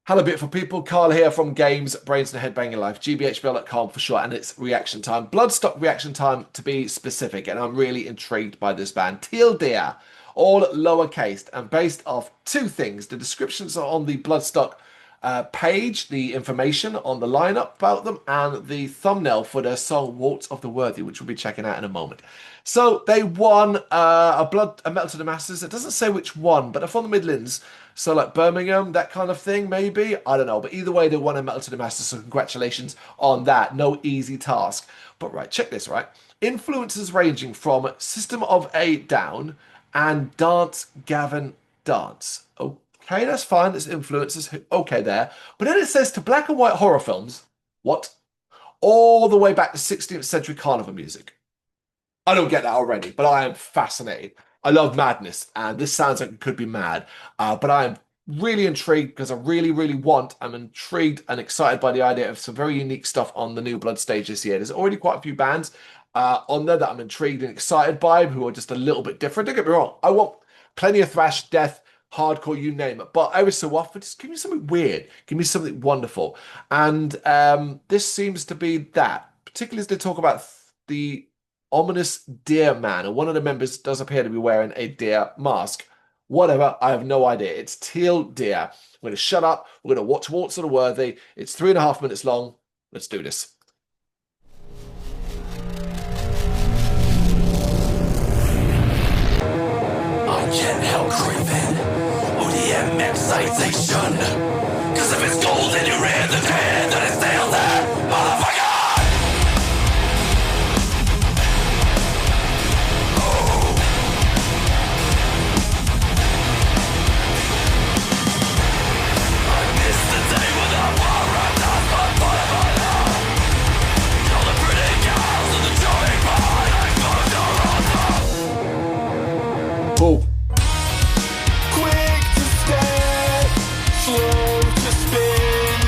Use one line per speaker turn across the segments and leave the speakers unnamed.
Hello, beautiful people. Carl here from Games, Brains and Headbanging Life, gbhbl.com for short, and it's reaction time. Bloodstock reaction time to be specific, and I'm really intrigued by this band. Tealdeer, all lowercase, and based off two things. The descriptions are on the Bloodstock page, the information on the lineup about them, and the thumbnail for their song Waltz of the Worthy, which we'll be checking out in a moment. So they won a Metal to the Masters. It doesn't say which one, but they're from the Midlands. So like Birmingham, that kind of thing, maybe. I don't know. But either way, they won a Metal to the Masters. So congratulations on that. No easy task. But right, check this, right? Influences ranging from System of a Down and Dance Gavin Dance. Okay, that's fine. There's influences. Okay, there. But then it says to black and white horror films. What? All the way back to 16th century carnival music. I don't get that already, but I am fascinated. I love madness, and this sounds like it could be mad. But I am really intrigued because I'm intrigued and excited by the idea of some very unique stuff on the new Blood stage this year. There's already quite a few bands on there that I'm intrigued and excited by who are just a little bit different. Don't get me wrong, I want plenty of thrash, death, hardcore, you name it. But every so often, just give me something weird, give me something wonderful. And this seems to be that, particularly as they talk about the ominous deer man, and one of the members does appear to be wearing a deer mask. Whatever, I have no idea. It's teal deer. We're going to shut up. We're going to watch Waltz of the Worthy. It's 3.5 minutes long. Let's do this.
I can't help craving ODM excitation. Cause if it's gold and you're in the dead, then it's still there, motherfucker!
Oh.
Quick to step, slow to spin.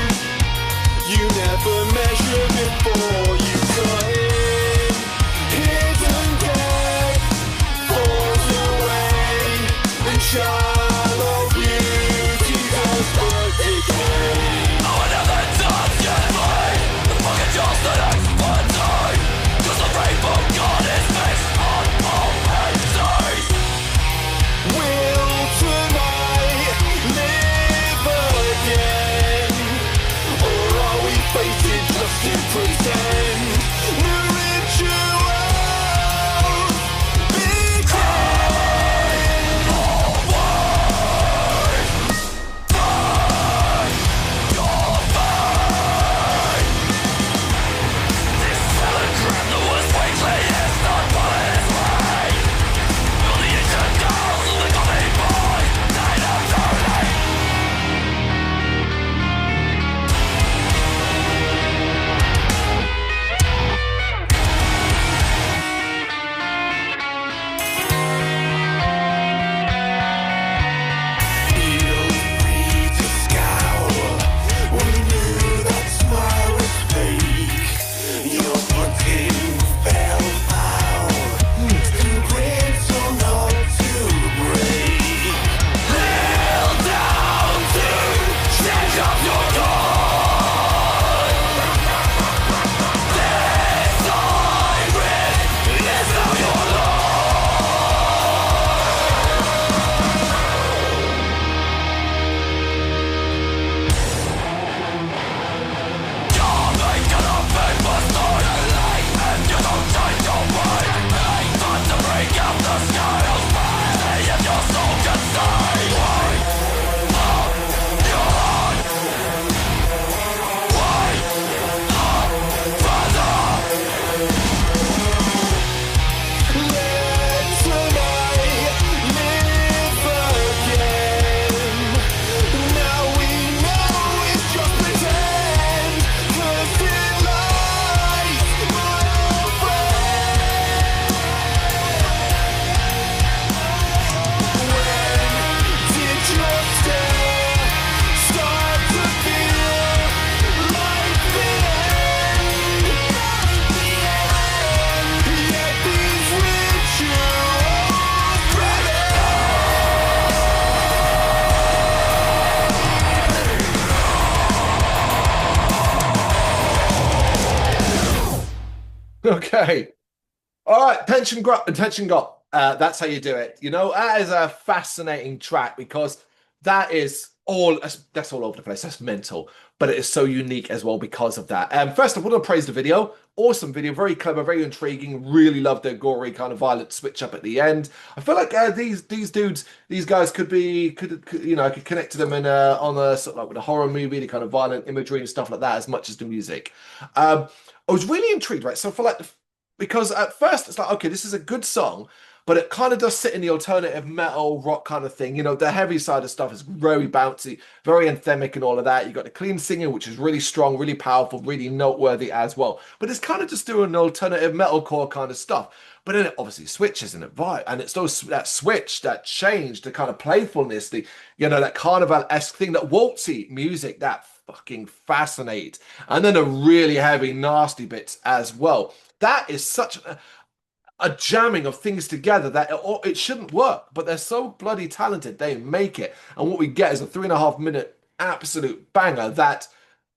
Okay. All right, attention got. That's how you do it. You know, that is a fascinating track because that's all over the place. That's mental, but it is so unique as well because of that. First, I want to praise the video. Awesome video, very clever, very intriguing. Really love the gory kind of violent switch up at the end. I feel like these dudes, these guys I could connect to them in on a sort of like with a horror movie, the kind of violent imagery and stuff like that, as much as the music. I was really intrigued, right? So for like because at first it's like, okay, this is a good song, but it kind of does sit in the alternative metal rock kind of thing. You know, the heavy side of stuff is very bouncy, very anthemic and all of that. You got the clean singing, which is really strong, really powerful, really noteworthy as well. But it's kind of just doing alternative metalcore kind of stuff. But then it obviously switches and it vibe, and it's that switch, that change, the kind of playfulness, that carnival-esque thing, that waltzy music that fucking fascinates. And then the really heavy, nasty bits as well. That is such a jamming of things together that it shouldn't work, but they're so bloody talented, they make it. And what we get is a 3.5 minute absolute banger that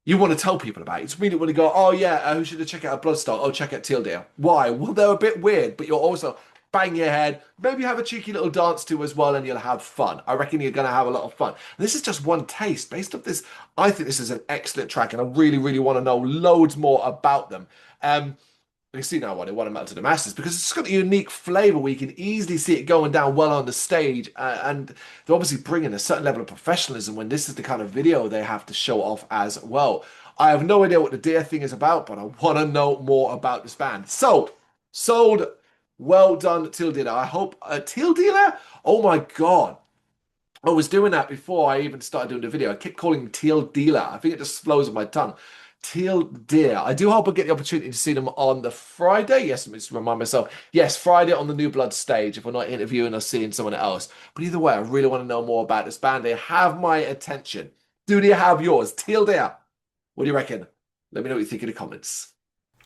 you want to tell people about. It's really when you go, oh yeah, who should have checked out Bloodstock? Oh, check out tealdeer. Why? Well, they're a bit weird, but you'll also bang your head, maybe have a cheeky little dance too as well, and you'll have fun. I reckon you're going to have a lot of fun. And this is just one taste. Based off this, I think this is an excellent track, and I really, really want to know loads more about them. You see now why they want them out to the masses, because it's got a unique flavor where you can easily see it going down well on the stage, and they're obviously bringing a certain level of professionalism when this is the kind of video they have to show off as well. I have no idea what the Deer thing is about, but I want to know more about this band. Sold. Well done, Teal Dealer. I hope Teal Dealer. Oh my God. I was doing that before I even started doing the video. I kept calling him Teal Dealer. I think it just flows on my tongue. Tealdeer. I do hope I get the opportunity to see them on the Friday. Yes, let me just remind myself. Yes, Friday on the New Blood stage if we're not interviewing or seeing someone else. But either way, I really want to know more about this band. They have my attention. Do they have yours? Tealdeer. What do you reckon? Let me know what you think in the comments.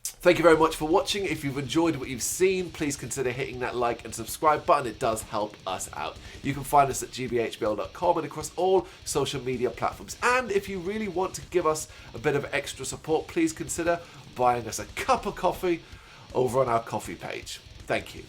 Thank you very much for watching. If you've enjoyed what you've seen, please consider hitting that like and subscribe button. It does help us out. You can find us at gbhbl.com and across all social media platforms. And if you really want to give us a bit of extra support, please consider buying us a cup of coffee over on our coffee page. Thank you.